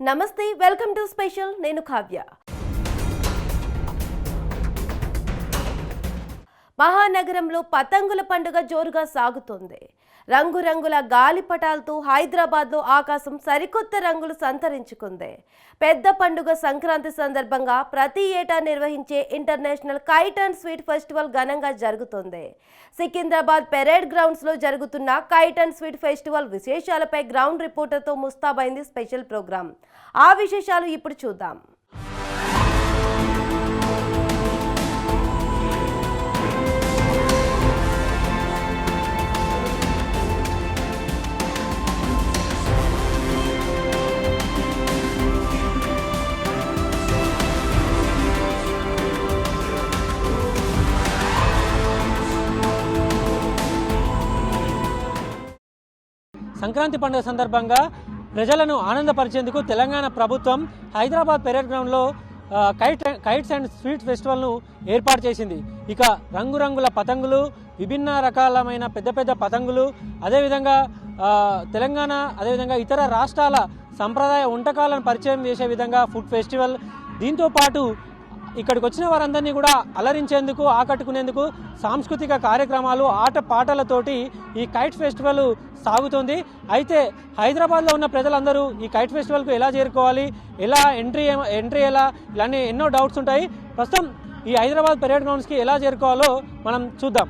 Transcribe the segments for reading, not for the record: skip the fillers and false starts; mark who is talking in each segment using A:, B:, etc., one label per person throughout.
A: నమస్తే welcome to special నేను కావ్య మహానగరంలో పతంగుల పండుగ జోరుగా సాగుతోంది. రంగురంగుల గాలిపటాలతో హైదరాబాద్లో ఆకాశం సరికొత్త రంగులు సంతరించుకుంది. పెద్ద పండుగ సంక్రాంతి సందర్భంగా ప్రతి ఏటా నిర్వహించే international kite and sweet festival ఘనంగా జరుగుతోంది. సికింద్రాబాద్ పెరేడ్ గ్రౌండ్స్లో జరుగుతున్న కైట్ అండ్ స్వీట్ ఫెస్టివల్ విశేషాలపై గ్రౌండ్ రిపోర్టర్తో ముస్తాబైంది స్పెషల్ ప్రోగ్రామ్. ఆ విశేషాలు ఇప్పుడు చూద్దాం.
B: సంక్రాంతి పండుగ సందర్భంగా ప్రజలను ఆనందపరిచేందుకు తెలంగాణ ప్రభుత్వం హైదరాబాద్ పెరేడ్ గ్రౌండ్లో కైట్స్ అండ్ స్వీట్ ఫెస్టివల్ను ఏర్పాటు చేసింది. ఇక రంగురంగుల పతంగులు, విభిన్న రకాలమైన పెద్ద పెద్ద పతంగులు, అదేవిధంగా తెలంగాణ అదేవిధంగా ఇతర రాష్ట్రాల సంప్రదాయ వంటకాలను పరిచయం చేసే విధంగా ఫుడ్ ఫెస్టివల్. దీంతో పాటు ఇక్కడికి వచ్చిన వారందరినీ కూడా అలరించేందుకు, ఆకట్టుకునేందుకు సాంస్కృతిక కార్యక్రమాలు, ఆట పాటలతోటి ఈ కైట్ ఫెస్టివల్ సాగుతుంది. అయితే హైదరాబాద్లో ఉన్న ప్రజలందరూ ఈ కైట్ ఫెస్టివల్కు ఎలా చేరుకోవాలి, ఎలా ఎంట్రీ ఎలా, ఇలాంటి ఎన్నో డౌట్స్ ఉంటాయి. ప్రస్తుతం ఈ హైదరాబాద్ పెరేడ్ గ్రౌండ్స్కి ఎలా చేరుకోవాలో మనం చూద్దాం.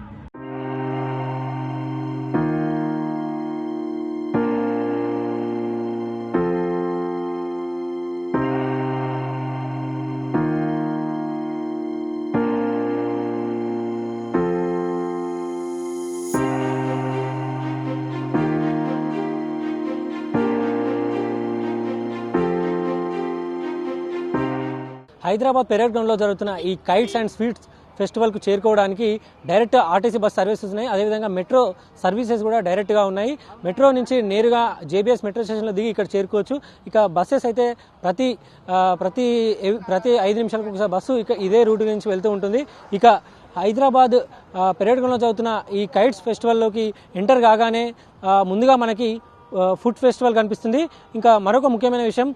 B: హైదరాబాద్ పెరేడ్ గ్రౌండ్లో జరుగుతున్న ఈ కైట్స్ అండ్ స్వీట్స్ ఫెస్టివల్కు చేరుకోవడానికి డైరెక్ట్ ఆర్టీసీ బస్ సర్వీసెస్ ఉన్నాయి. అదేవిధంగా మెట్రో సర్వీసెస్ కూడా డైరెక్ట్గా ఉన్నాయి. మెట్రో నుంచి నేరుగా జేబీఎస్ మెట్రో స్టేషన్లో దిగి ఇక్కడ చేరుకోవచ్చు. ఇక బస్సెస్ అయితే ప్రతి 5 నిమిషాలకు ఒకసారి బస్సు ఇదే రూట్ నుంచి వెళ్తూ ఉంటుంది. ఇక హైదరాబాద్ పెరేడ్ గ్రౌండ్లో జరుగుతున్న ఈ కైట్స్ ఫెస్టివల్లోకి ఎంటర్ కాగానే ముందుగా మనకి ఫుడ్ ఫెస్టివల్ కనిపిస్తుంది. ఇంకా మరొక ముఖ్యమైన విషయం,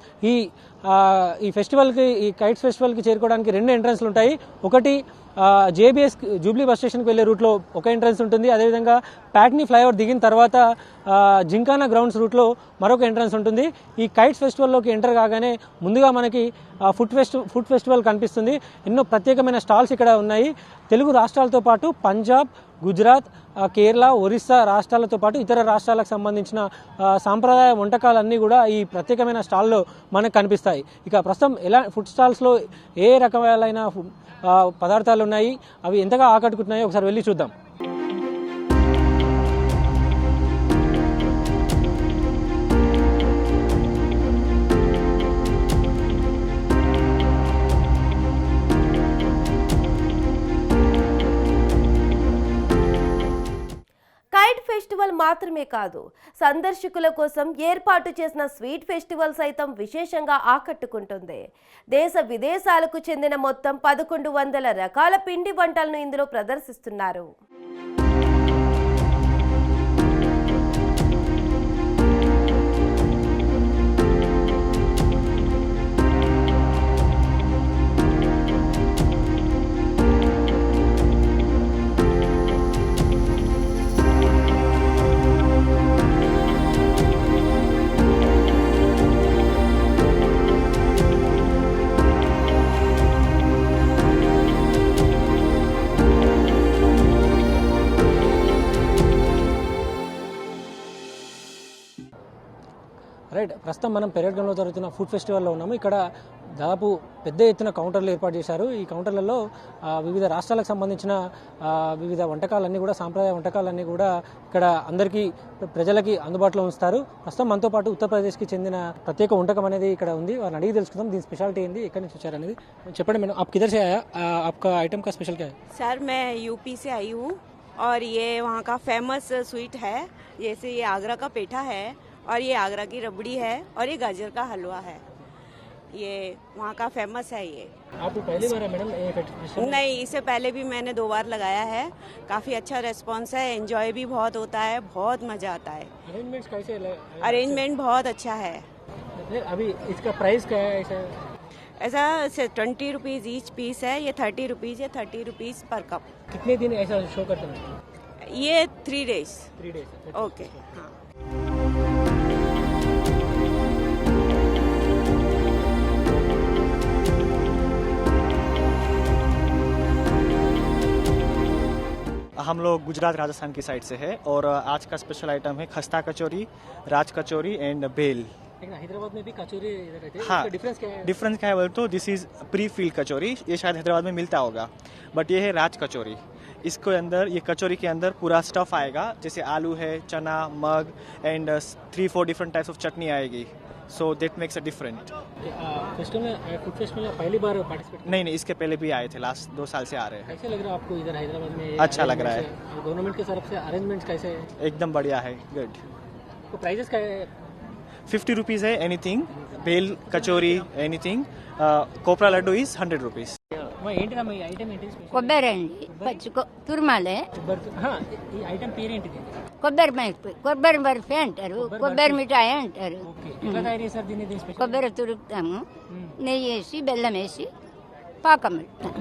B: ఈ ఫెస్టివల్కి, ఈ కైట్స్ ఫెస్టివల్కి చేరుకోవడానికి 2 ఎంట్రన్స్లు ఉంటాయి. ఒకటి జేబీఎస్ జూబ్లీ బస్ స్టేషన్కి వెళ్ళే రూట్లో ఒక ఎంట్రన్స్ ఉంటుంది. అదేవిధంగా ప్యాట్నీ ఫ్లైఓవర్ దిగిన తర్వాత జింకానా గ్రౌండ్స్ రూట్లో మరొక ఎంట్రన్స్ ఉంటుంది. ఈ కైట్స్ ఫెస్టివల్లోకి ఎంటర్ కాగానే ముందుగా మనకి ఫుడ్ ఫెస్టివల్ కనిపిస్తుంది. ఎన్నో ప్రత్యేకమైన స్టాల్స్ ఇక్కడ ఉన్నాయి. తెలుగు రాష్ట్రాలతో పాటు పంజాబ్, గుజరాత్, కేరళ, ఒరిస్సా రాష్ట్రాలతో పాటు ఇతర రాష్ట్రాలకు సంబంధించిన సాంప్రదాయ వంటకాలన్నీ కూడా ఈ ప్రత్యేకమైన స్టాల్లో మనకు కనిపిస్తాయి. ఇక ప్రస్తుతం ఫుడ్ స్టాల్స్లో ఏ రకమైన పదార్థాలు ఉన్నాయి, అవి ఎంతగా ఆకట్టుకుంటున్నాయో ఒకసారి వెళ్ళి చూద్దాం.
A: కైట్ ఫెస్టివల్ మాత్రమే కాదు, సందర్శకుల కోసం ఏర్పాటు చేసిన స్వీట్ ఫెస్టివల్ సైతం విశేషంగా ఆకట్టుకుంటుంది. దేశ విదేశాలకు చెందిన మొత్తం 1100 రకాల పిండి వంటలను ఇందులో ప్రదర్శిస్తున్నారు.
B: రైట్, ప్రస్తుతం మనం పెరేడ్ గ్రౌండ్లో జరుగుతున్న ఫుడ్ ఫెస్టివల్లో ఉన్నాము. ఇక్కడ దాదాపు పెద్ద ఎత్తున కౌంటర్లు ఏర్పాటు చేశారు. ఈ కౌంటర్లలో వివిధ రాష్ట్రాలకు సంబంధించిన వివిధ వంటకాలన్నీ కూడా, సాంప్రదాయ వంటకాలన్నీ కూడా ఇక్కడ అందరికీ ప్రజలకి అందుబాటులో ఉంచుతారు. ప్రస్తుతం మనతో పాటు ఉత్తరప్రదేశ్కి చెందిన ప్రత్యేక వంటకం అనేది ఇక్కడ ఉంది. వారిని అడిగి తెలుసుకుందాం దీని స్పెషాలిటీ ఏంది, ఎక్కడి నుంచి వచ్చారనేది. చెప్పండి మేడం, आप किधर से आया, आपका आइटम का स्पेशल क्या है?
C: सर मैं यूपी से आई हूँ और ये वहाँ का फेमस स्वीट है. जैसे ये आगरा का पेठा है और ये आगरा की रबड़ी है और ये गाजर का हलवा है. ये वहाँ का फेमस है. ये
B: आपको पहली बार है मैडम ये फेस्टिवल?
C: नहीं, इससे पहले भी मैंने 2 बार लगाया है. काफ़ी अच्छा रेस्पॉन्स है, एंजॉय भी बहुत होता है, बहुत मज़ा आता है.
B: अरेंजमेंट्स कैसे?
C: अरेंजमेंट बहुत अच्छा है.
B: अभी इसका प्राइस क्या है ऐसा?
C: ऐसा 20 रुपीज़ ईच पीस है, ये 30 रुपीज़ है, 30 रुपीज़ पर कप।
B: कितने दिन ऐसा शो करते हैं?
C: ये 3 डेज।
B: 3 डेज।
C: ओके, हाँ।
D: हम लोग गुजरात राजस्थान की साइड से है और आज का स्पेशल आइटम है खस्ता कचौरी, राज कचौरी एंड बेल।
B: लेकिन हैदराबाद में भी कचौरी इधर रहती है,
D: हाँ,
B: इसका डिफरेंस क्या है?
D: डिफरेंस क्या है बोले तो दिस इज प्री फील्ड कचौरी, ये शायद हैदराबाद में मिलता होगा, बट ये है राज कचौरी। इसके अंदर, ये कचौरी के अंदर पूरा स्टफ आएगा, जैसे आलू है, चना, मग एंड 3-4 डिफरेंट टाइप्स ऑफ चटनी आएगी, so that makes a different.
B: Festival में, फूड फेस्टिवल में पहली बार पार्टिसिपेट?
D: नहीं, इसके पहले भी आए थे, लास्ट 2 साल से आ रहे हैं।
B: कैसे लग रहा है आपको इधर हैदराबाद में?
D: अच्छा लग रहा है।
B: गवर्नमेंट की तरफ से अरेंजमेंट्स कैसे है?
D: एकदम बढ़िया है, गुड।
B: तो प्राइजेस क्या है?
D: 50 रुपीज़ है anything, bel kachori anything, kopra laddoo is 100 rupees.
B: ఏంటిదమ్మా ఈ ఐటమ్ ఏంటి?
E: కొబ్బరి అండి తురుమాలే
B: ఈ ఐటమ్ పేరేంటిది?
E: కొబ్బరి బర్ఫీ అంటారు, కొబ్బరి మిఠాయి అంటారు.
B: ఎట్లా తయారు చేస్తారు దీన్ని?
E: కొబ్బరి తురుపుతాము, నెయ్యి వేసి బెల్లం వేసి పాకం పెడతాం.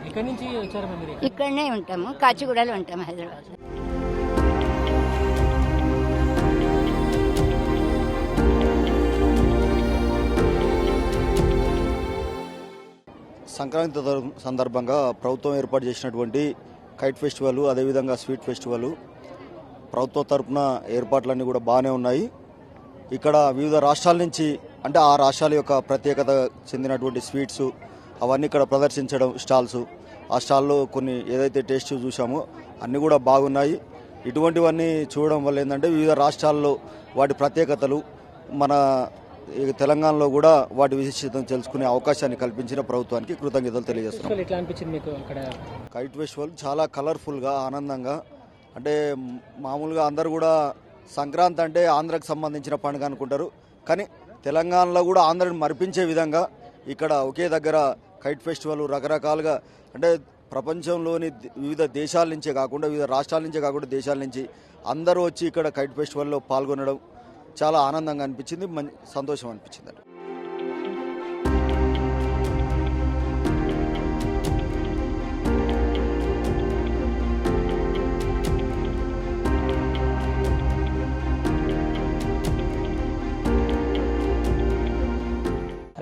B: ఎక్కడి నుంచి వచ్చారమ్మా మీరు?
E: ఇక్కడనే ఉంటాము, కాచిగూడలో ఉంటాము హైదరాబాద్.
F: సంక్రాంతి సందర్భంగా ప్రభుత్వం ఏర్పాటు చేసినటువంటి కైట్ ఫెస్టివల్, అదేవిధంగా స్వీట్ ఫెస్టివల్ ప్రభుత్వం తరపున ఏర్పాట్లన్నీ కూడా బాగానే ఉన్నాయి. ఇక్కడ వివిధ రాష్ట్రాల నుంచి, అంటే ఆ రాష్ట్రాల యొక్క ప్రత్యేకత చెందినటువంటి స్వీట్స్ అవన్నీ ఇక్కడ ప్రదర్శించడం, స్టాల్స్, ఆ స్టాల్లో కొన్ని ఏదైతే టేస్ట్ చూసామో అన్నీ కూడా బాగున్నాయి. ఇటువంటివన్నీ చూడడం వల్ల ఏంటంటే వివిధ రాష్ట్రాల్లో వాటి ప్రత్యేకతలు, మన తెలంగాణలో కూడా వాటి విశిష్టతను తెలుసుకునే అవకాశాన్ని కల్పించిన ప్రభుత్వానికి కృతజ్ఞతలు తెలియజేస్తున్నాం.
B: ఎట్లా అనిపించింది మీకు అక్కడ?
F: కైట్ ఫెస్టివల్ చాలా కలర్ఫుల్గా, ఆనందంగా, అంటే మామూలుగా అందరూ కూడా సంక్రాంతి అంటే ఆంధ్రాకి సంబంధించిన పండుగ అనుకుంటారు, కానీ తెలంగాణలో కూడా ఆంధ్రాని మరిపించే విధంగా ఇక్కడ ఒకే దగ్గర కైట్ ఫెస్టివల్ రకరకాలుగా, అంటే ప్రపంచంలోని వివిధ దేశాల నుంచే కాకుండా, వివిధ రాష్ట్రాల నుంచే కాకుండా దేశాల నుంచి అందరూ వచ్చి ఇక్కడ కైట్ ఫెస్టివల్లో పాల్గొనడం చాలా ఆనందంగా అనిపించింది, సంతోషం అనిపించింది.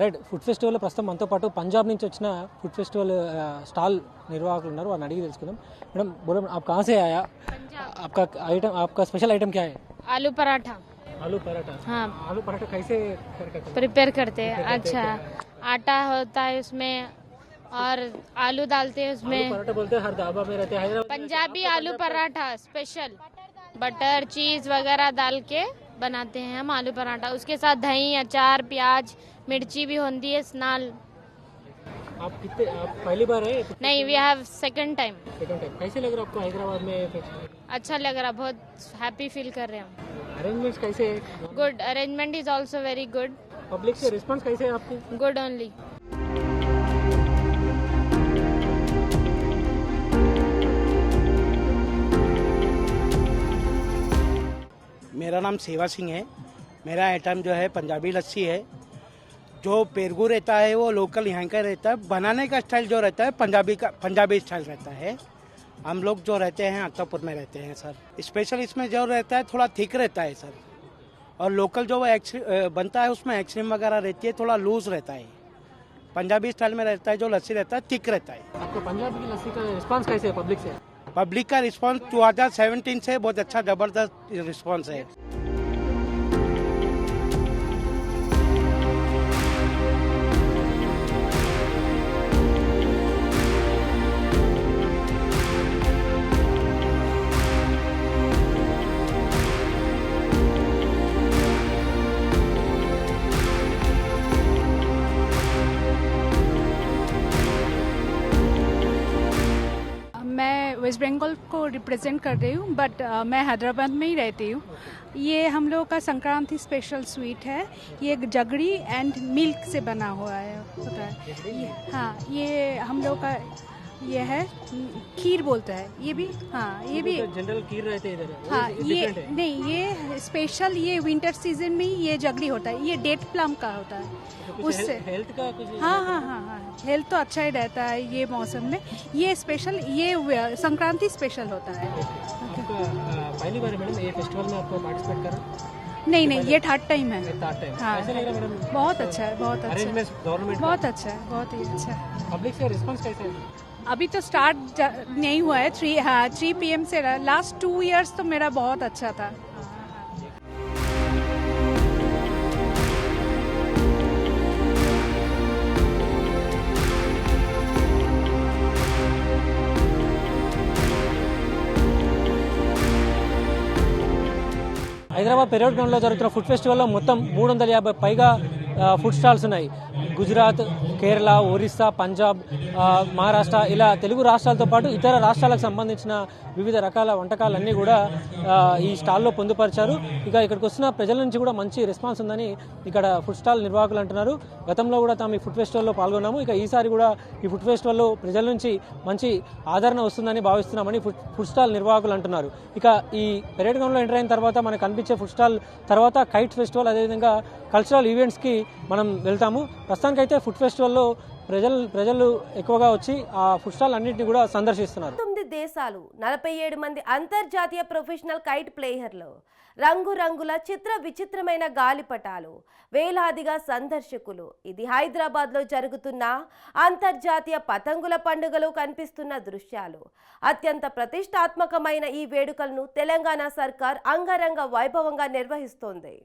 B: రైట్, ఫుడ్ ఫెస్టివల్ ప్రస్తుతం మనతో పాటు పంజాబ్ నుంచి వచ్చిన ఫుడ్ ఫెస్టివల్ స్టాల్ నిర్వాహకులు ఉన్నారు, వారిని అడిగి తెలుసుకుందాం. మేడం बोलो, आप कहाँ से आया? आपका स्पेशल आइटम क्या है?
G: आलू पराठा।
B: आलू पराठा?
G: हाँ,
B: आलू पराठा कैसे
G: प्रिपेयर करते हैं? अच्छा, आटा होता है उसमें और आलू डालते हैं उसमें।
B: आलू पराठा बोलते हैं, हर ढाबा में रहते हैं हैदराबाद।
G: पंजाबी आलू पराठा स्पेशल बटर चीज वगैरह डाल के बनाते हैं हम आलू पराठा। उसके साथ दही, अचार, प्याज, मिर्ची भी होती है स्नाल।
B: आप पहली बार है?
G: नहीं, वी हैव सेकंड टाइम।
B: कैसे लग रहा है आपको हैदराबाद में फेस्टिवल?
G: अच्छा लग रहा, बहुत हैप्पी फील कर रहे हैं हम।
B: अरेंजमेंट्स कैसे है?
G: Good, arrangement is also very good.
B: Public से रिस्पांस कैसे है आपको?
G: Good only.
H: मेरा नाम सेवा सिंह है। मेरा आइटम जो है पंजाबी लस्सी है। जो पेरगू रहता है वो लोकल यहाँ का रहता है। बनाने का स्टाइल जो रहता है पंजाबी स्टाइल रहता है। हम लोग जो रहते हैं अत्तापुर में रहते हैं सर। स्पेशल इसमें जो रहता है थोड़ा थिक रहता है सर, और लोकल जो बनता है उसमें आइसक्रीम वगैरह रहती है, थोड़ा लूज रहता है। पंजाबी स्टाइल में रहता है जो लस्सी रहता है थिक रहता है।
B: आपको पंजाबी की लस्सी का रिस्पांस कैसे है पब्लिक से?
H: पब्लिक का रिस्पांस 2017 से बहुत अच्छा जबरदस्त रिस्पांस है।
I: मैं वेस्ट बंगाल को रिप्रेजेंट कर रही हूँ, बट मैं हैदराबाद में ही रहती हूँ। ये हम लोगों का संक्रांति स्पेशल स्वीट है। ये जगड़ी एंड मिल्क से बना हुआ है होता है। हाँ, ये हम लोग का ये है खीर बोलते हैं, ये भी हाँ ये भी
B: जनरल खीर रहते इधर
I: हाँ ये नहीं, ये स्पेशल ये विंटर सीजन में ही ये जगरी होता है, ये डेट प्लम का होता है उससे
B: हेल्थ का कुछ
I: हाँ हाँ हाँ हाँ हेल्थ तो अच्छा ही रहता है ये मौसम में। ये स्पेशल ये संक्रांति स्पेशल होता है।
B: पहली बार मैडम ये फेस्टिवल में आपको पार्टिसिपेट करा?
I: नहीं नहीं, ये थर्ड टाइम है।
B: Third time.
I: हाँ
B: कैसे लग रहा है मैडम?
I: बहुत अच्छा है, बहुत अच्छा
B: अरेंजमेंट गवर्नमेंट
I: बहुत अच्छा है, बहुत ही अच्छा है।
B: पब्लिक से रिस्पांस कैसे है?
I: अभी तो स्टार्ट नहीं हुआ है, 3 PM से लास्ट 2 इयर्स तो मेरा बहुत अच्छा था।
B: హైదరాబాద్ పెరేడ్ గ్రౌండ్లో జరుగుతున్న ఫుడ్ ఫెస్టివల్లో మొత్తం 350 పైగా ఫుడ్ స్టాల్స్ ఉన్నాయి. గుజరాత్, కేరళ, ఒరిస్సా, పంజాబ్, మహారాష్ట్ర ఇలా తెలుగు రాష్ట్రాలతో పాటు ఇతర రాష్ట్రాలకు సంబంధించిన వివిధ రకాల వంటకాలన్నీ కూడా ఈ స్టాల్లో పొందుపరిచారు. ఇక ఇక్కడికి వస్తున్న ప్రజల నుంచి కూడా మంచి రెస్పాన్స్ ఉందని ఇక్కడ ఫుడ్ స్టాల్ నిర్వాహకులు అంటున్నారు. గతంలో కూడా తాము ఈ ఫుడ్ ఫెస్టివల్లో పాల్గొన్నాము, ఇక ఈసారి కూడా ఈ ఫుడ్ ఫెస్టివల్లో ప్రజల నుంచి మంచి ఆదరణ వస్తుందని భావిస్తున్నామని ఫుడ్ స్టాల్ నిర్వాహకులు అంటున్నారు. ఇక ఈ పెరేడ్ గ్రౌండ్లో ఎంటర్ అయిన తర్వాత మనకు కనిపించే ఫుడ్ స్టాల్ తర్వాత కైట్ ఫెస్టివల్, అదేవిధంగా కల్చరల్ ఈవెంట్స్కి మనం వెళ్తాము. ప్రస్తుతానికైతే ఫుడ్ ఫెస్టివల్లో ప్రజలు ఎక్కువగా వచ్చి ఆ ఫుడ్ స్టాల్ అన్నింటినీ కూడా సందర్శిస్తున్నారు.
A: 9 దేశాలు, 47 మంది అంతర్జాతీయ ప్రొఫెషనల్ కైట్ ప్లేయర్లు, రంగురంగుల చిత్ర విచిత్రమైన గాలిపటాలు, వేలాదిగా సందర్శకులు. ఇది హైదరాబాద్లో జరుగుతున్న అంతర్జాతీయ పతంగుల పండుగలో కనిపిస్తున్న దృశ్యాలు. అత్యంత ప్రతిష్టాత్మకమైన ఈ వేడుకలను తెలంగాణ సర్కార్ అంగరంగ వైభవంగా నిర్వహిస్తోంది.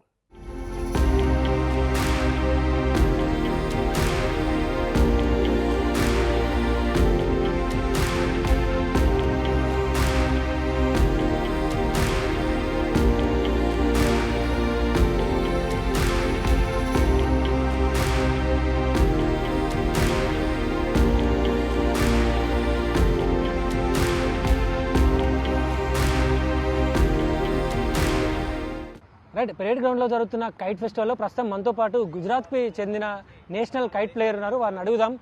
B: రైట్, పెరేడ్ గ్రౌండ్లో జరుగుతున్న కైట్ ఫెస్టివల్లో ప్రస్తుతం మనతో పాటు గుజరాత్కి చెందిన నేషనల్ కైట్ ప్లేయర్ ఉన్నారు, వారిని అడుగుదాం.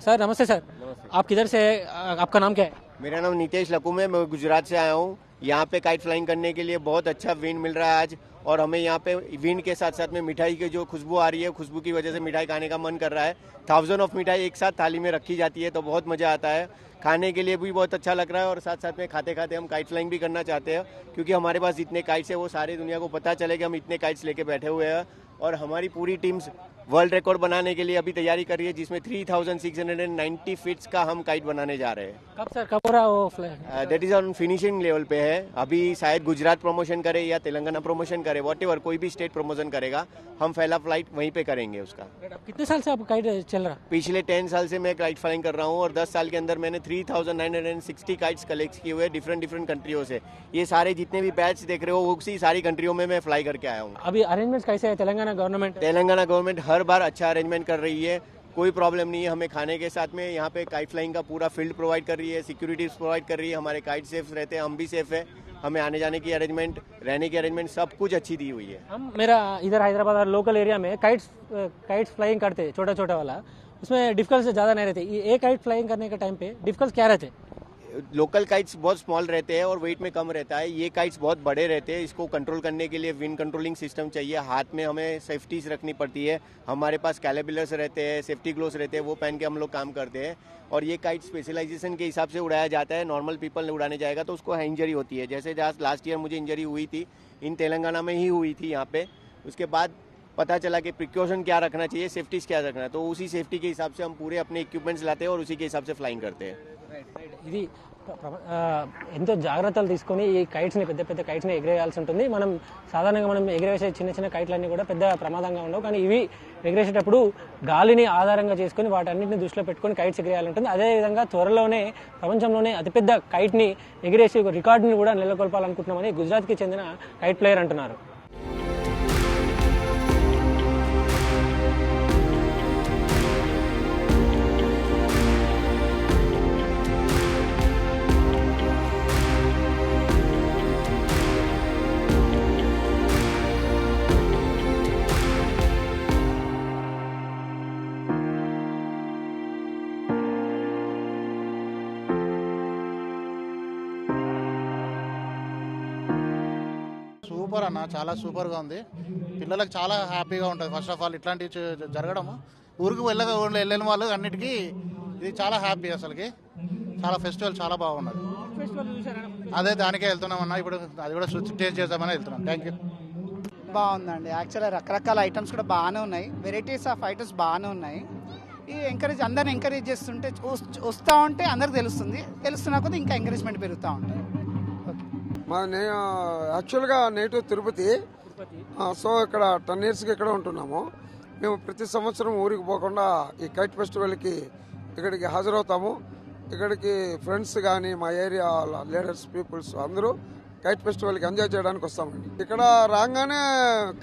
B: సార్ నమస్తే సార్, आप किधर से है, आपका नाम क्या है?
J: मेरा नाम नितेश लकुम है, मैं गुजरात से आया हूँ। यहाँ पे काइट फ्लाइंग करने के लिए बहुत अच्छा विंड मिल रहा है आज, और हमें यहाँ पे विंड के साथ साथ में मिठाई की जो खुशबू आ रही है, खुशबू की वजह से मिठाई खाने का मन कर रहा है। 1000 ऑफ मिठाई एक साथ थाली में रखी जाती है, तो बहुत मज़ा आता है। खाने के लिए भी बहुत अच्छा लग रहा है, और साथ साथ में खाते खाते हम काइट फ्लाइंग भी करना चाहते हैं, क्योंकि हमारे पास जितने काइट्स है वो सारी दुनिया को पता चले कि हम इतने काइट्स लेके बैठे हुए हैं। और हमारी पूरी टीम्स वर्ल्ड रिकॉर्ड बनाने के लिए अभी तैयारी कर रही है, जिसमें 3690 फीट्स का हम काइट बनाने जा रहे हैं।
B: कब सर, कब हो रहा है वो fly?
J: That is on finishing level पे है। अभी शायद गुजरात प्रमोशन करे या तेलंगाना प्रमोशन करे, वॉटेवर कोई भी स्टेट प्रमोशन करेगा, हम पहला फ्लाइट वहीं पे करेंगे उसका।
B: कितने साल से आप काइट चल रहा?
J: पिछले 10 साल से मैं काइट फ्लाइंग कर रहा हूँ, और 10 साल के अंदर मैंने 3960 काइट्स कलेक्ट किए हुए डिफरेंट कंट्रियों से। ये सारे जितने भी बैच देख रहे हो उसी सारी कंट्रियों में मैं फ्लाई करके आया हूँ।
B: अभी अरेंजमेंट्स कैसे है? तेलंगाना गवर्नमेंट
J: हर बार अच्छा अरेंजमेंट कर रही है, कोई प्रॉब्लम नहीं है। हमें खाने के साथ में यहाँ पे काइट फ्लाइंग का पूरा फील्ड प्रोवाइड कर रही है, सिक्योरिटीज प्रोवाइड कर रही है, हमारे काइट सेफ रहते हैं, हम भी सेफ है। हमें आने जाने की अरेंजमेंट, रहने की अरेंजमेंट सब कुछ अच्छी दी हुई है।
B: हम मेरा इधर हैदराबाद और लोकल एरिया में काइट्स फ्लाइंग करते, छोटा छोटा वाला, उसमें डिफिकल्ट से ज़्यादा नहीं रहते। ये काइट फ्लाइंग करने के टाइम पे डिफिकल्ट क्या रहते?
J: लोकल काइट्स बहुत स्मॉल रहते हैं और वेट में कम रहता है। ये काइट्स बहुत बड़े रहते हैं, इसको कंट्रोल करने के लिए विंड कंट्रोलिंग सिस्टम चाहिए। हाथ में हमें सेफ्टीज रखनी पड़ती है, हमारे पास कैलिबर्स रहते हैं, सेफ्टी ग्लोव्स रहते हैं, वो पहन के हम लोग काम करते हैं। और ये काइट स्पेशलाइजेशन के हिसाब से उड़ाया जाता है। नॉर्मल पीपल उड़ाने जाएगा तो उसको इंजरी होती है, जैसे लास्ट ईयर मुझे इंजरी हुई थी, इन तेलंगाना में ही हुई थी यहाँ पे। उसके बाद पता चला कि प्रिकॉशन क्या रखना चाहिए, सेफ्टीज क्या रखना है, तो उसी सेफ्टी के हिसाब से हम पूरे अपने इक्विपमेंट्स लाते हैं और उसी के हिसाब से फ्लाइंग करते हैं।
B: ఇది ఎంతో జాగ్రత్తలు తీసుకొని ఈ కైట్స్ని, పెద్ద పెద్ద కైట్స్ని ఎగిరేయాల్సి ఉంటుంది. మనం సాధారణంగా మనం ఎగిరేసే చిన్న చిన్న కైట్లన్నీ కూడా పెద్ద ప్రమాదంగా ఉండవు, కానీ ఇవి ఎగిరేసేటప్పుడు గాలిని ఆధారంగా చేసుకొని వాటన్నింటిని దృష్టిలో పెట్టుకొని కైట్స్ ఎగిరేయాలంటుంది. అదేవిధంగా త్వరలోనే ప్రపంచంలోనే అతిపెద్ద కైట్ని ఎగిరేసి ఒక రికార్డుని కూడా నెలకొల్పాలనుకుంటున్నామని గుజరాత్కి చెందిన కైట్ ప్లేయర్ అంటున్నారు.
K: సూపర్ అన్న, చాలా సూపర్గా ఉంది. పిల్లలకు చాలా హ్యాపీగా ఉంటుంది. ఫస్ట్ ఆఫ్ ఆల్ ఇట్లాంటివి జరగడము, ఊరికి వెళ్ళని వాళ్ళు అన్నిటికీ ఇది చాలా హ్యాపీ. అసలుకి చాలా ఫెస్టివల్ చాలా బాగున్నది. అదే దానికే వెళ్తున్నామన్నా, ఇప్పుడు అది కూడా టేస్ట్ చేద్దామని వెళ్తున్నాం. Thank you.
L: బాగుందండి. యాక్చువల్గా రకరకాల ఐటమ్స్ కూడా బాగానే ఉన్నాయి, వెరైటీస్ ఆఫ్ ఐటమ్స్ బాగానే ఉన్నాయి. ఈ అందరిని ఎంకరేజ్ చేస్తుంటే వస్తూ ఉంటే అందరికి తెలుస్తున్నా కొద్దీ ఇంకా ఎంకరేజ్మెంట్ పెరుగుతూ ఉంటుంది.
M: మా యాక్చువల్గా నేటివ్ తిరుపతి. సో ఇక్కడ 10 yearsకి ఇక్కడ ఉంటున్నాము. మేము ప్రతి సంవత్సరం ఊరికి పోకుండా ఈ కైట్ ఫెస్టివల్కి ఇక్కడికి హాజరవుతాము. ఇక్కడికి ఫ్రెండ్స్ కానీ మా ఏరియా లీడర్స్ పీపుల్స్ అందరూ కైట్ ఫెస్టివల్కి ఎంజాయ్ చేయడానికి వస్తామండి. ఇక్కడ రాగానే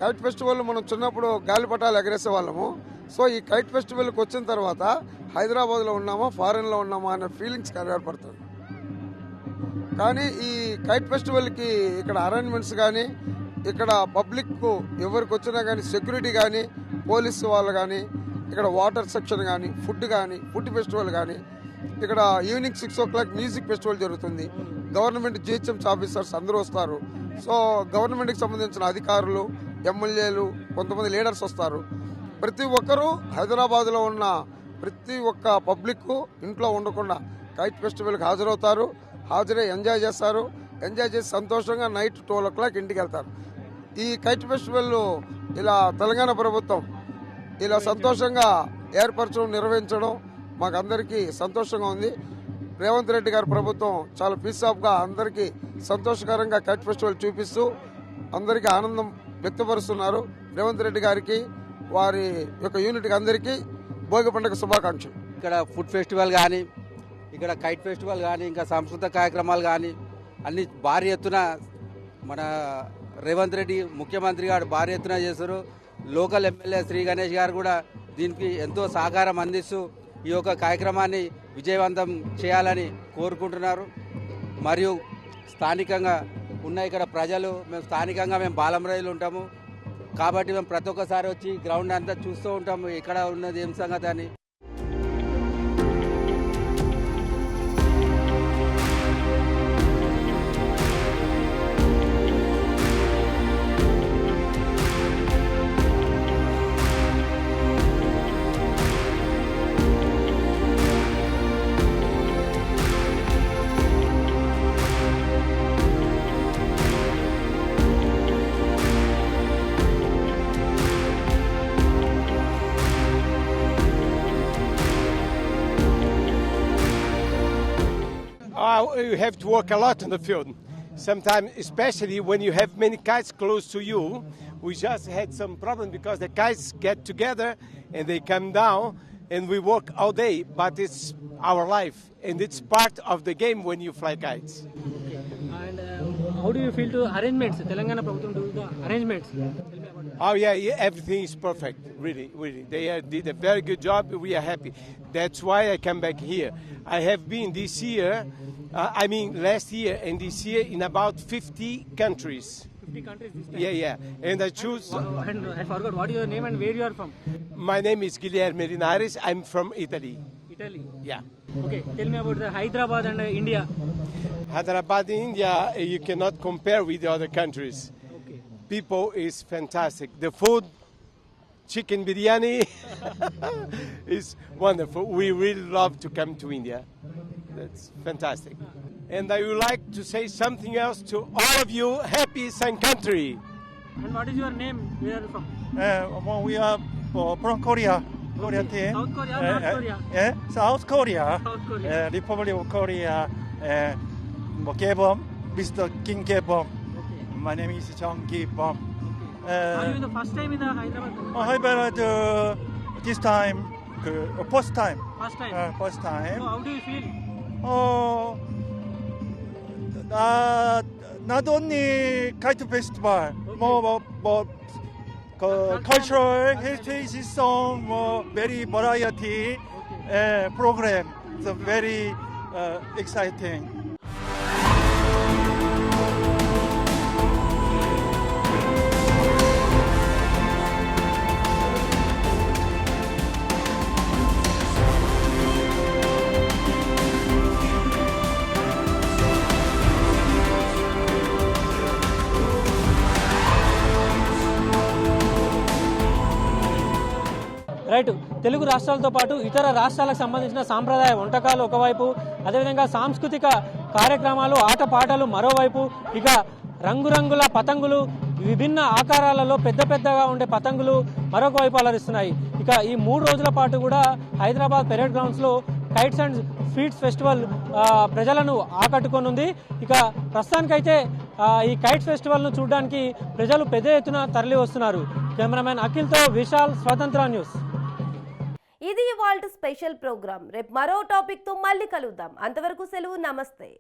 M: కైట్ ఫెస్టివల్ మనం చిన్నప్పుడు గాలిపటాలు ఎగరేసే వాళ్ళము. సో ఈ కైట్ ఫెస్టివల్కి వచ్చిన తర్వాత హైదరాబాద్లో ఉన్నామా ఫారెన్లో ఉన్నామా అనే ఫీలింగ్స్ ఏర్పడుతుంది. కానీ ఈ కైట్ ఫెస్టివల్కి ఇక్కడ అరేంజ్మెంట్స్ కానీ, ఇక్కడ పబ్లిక్ ఎవరికి వచ్చినా కానీ సెక్యూరిటీ కానీ, పోలీసు వాళ్ళు కానీ, ఇక్కడ వాటర్ సెక్షన్ కానీ, ఫుడ్ ఫెస్టివల్ కానీ, ఇక్కడ ఈవినింగ్ 6 o'clock మ్యూజిక్ ఫెస్టివల్ జరుగుతుంది. గవర్నమెంట్ జిహెచ్ఎంసీ ఆఫీసర్స్ అందరూ వస్తారు. సో గవర్నమెంట్కి సంబంధించిన అధికారులు, ఎమ్మెల్యేలు, కొంతమంది లీడర్స్ వస్తారు. ప్రతి ఒక్కరూ హైదరాబాద్లో ఉన్న ప్రతి ఒక్క పబ్లిక్ ఇంట్లో ఉండకుండా కైట్ ఫెస్టివల్కి హాజరవుతారు. హాజరై ఎంజాయ్ చేస్తారు. ఎంజాయ్ చేసి సంతోషంగా నైట్ 12 o'clock ఇంటికి వెళ్తారు. ఈ కైట్ ఫెస్టివల్ ఇలా తెలంగాణ ప్రభుత్వం ఇలా సంతోషంగా ఏర్పరచడం, నిర్వహించడం మాకు అందరికీ సంతోషంగా ఉంది. రేవంత్ రెడ్డి గారి ప్రభుత్వం చాలా పీస్ ఆఫ్గా అందరికీ సంతోషకరంగా కైట్ ఫెస్టివల్ చూపిస్తూ అందరికీ ఆనందం వ్యక్తపరుస్తున్నారు. రేవంత్ రెడ్డి గారికి, వారి యొక్క యూనిట్కి అందరికీ భోగి పండుగ శుభాకాంక్షలు.
N: ఇక్కడ ఫుడ్ ఫెస్టివల్ కానీ, ఇక్కడ కైట్ ఫెస్టివల్ కానీ, ఇంకా సాంస్కృతిక కార్యక్రమాలు కానీ అన్ని భారీ ఎత్తున మన రేవంత్ రెడ్డి ముఖ్యమంత్రి గారు భారీ ఎత్తున చేస్తారు. లోకల్ ఎమ్మెల్యే శ్రీ గణేష్ గారు కూడా దీనికి ఎంతో సహకారం అందిస్తూ ఈ యొక్క కార్యక్రమాన్ని విజయవంతం చేయాలని కోరుకుంటున్నారు. మరియు స్థానికంగా ఉన్న ఇక్కడ ప్రజలు, మేము బాలంరాయిలు ఉంటాము కాబట్టి మేము ప్రతి ఒక్కసారి వచ్చి గ్రౌండ్ అంతా చూస్తూ ఉంటాము ఇక్కడ ఉన్నది ఏం సంగతి అని.
O: You have to work a lot in the field. Sometimes, especially when you have many kites close to you, we just had some problem because the kites get together and they come down and we work all day, but it's our life and it's part of the game when you fly kites.
B: Okay. And how do you feel to arrangements? Telangana Prabhutam do the arrangements?
O: Oh yeah, everything is perfect, really. They did a very good job. We are happy. That's why I come back here. I have been this year, last year and this year in about 50 countries.
B: 50 countries this time?
O: Yeah. And I choose...
B: I forgot, what is your name and where you are from?
O: My name is Guilherme Linares. I'm from Italy.
B: Italy?
O: Yeah.
B: Okay, tell me about the Hyderabad and India.
O: Hyderabad, India, you cannot compare with the other countries.
B: Okay.
O: People is fantastic. The food, chicken biryani, is wonderful. We really love to come to India. That's fantastic. And I would like to say something else to all of you. Happy Sun Country.
B: And what is your name? Where are you from?
P: We are from Korea. Korea team.
B: South Korea, North Korea?
P: South Korea.
B: South Korea.
P: Republic of Korea. Gaebom, Mr. Kim Gaebom.
B: Okay.
P: My name is Jung Gaebom.
B: Are you the first time in the Hyderabad?
P: Hyderabad this time, first time.
B: First time?
P: First time.
B: So how do you feel?
P: Not only kite festival, more cultural heritage song, very variety program. It's very exciting.
B: Telugu రాష్ట్రాలతో పాటు ఇతర రాష్ట్రాలకు సంబంధించిన సాంప్రదాయ వంటకాలు ఒకవైపు, అదేవిధంగా సాంస్కృతిక కార్యక్రమాలు, ఆటపాటలు మరోవైపు, ఇక రంగురంగుల పతంగులు, విభిన్న ఆకారాలలో పెద్ద పెద్దగా ఉండే పతంగులు మరొక వైపు అలరిస్తున్నాయి. ఇక ఈ 3 రోజుల పాటు కూడా హైదరాబాద్ పెరేడ్ గ్రౌండ్స్లో కైట్స్ అండ్ స్వీట్స్ ఫెస్టివల్ ప్రజలను ఆకట్టుకొనుంది. ఇక ప్రస్తుతానికైతే ఈ కైట్స్ ఫెస్టివల్ను చూడడానికి ప్రజలు పెద్ద ఎత్తున తరలి వస్తున్నారు. కెమెరామెన్ అఖిల్తో విశాల్, స్వతంత్ర న్యూస్.
A: ఇది ఇవాల్టి స్పెషల్ ప్రోగ్రామ్. రేపు మరో టాపిక్తో మళ్ళీ కలుద్దాం. అంతవరకు సెలవు, నమస్తే.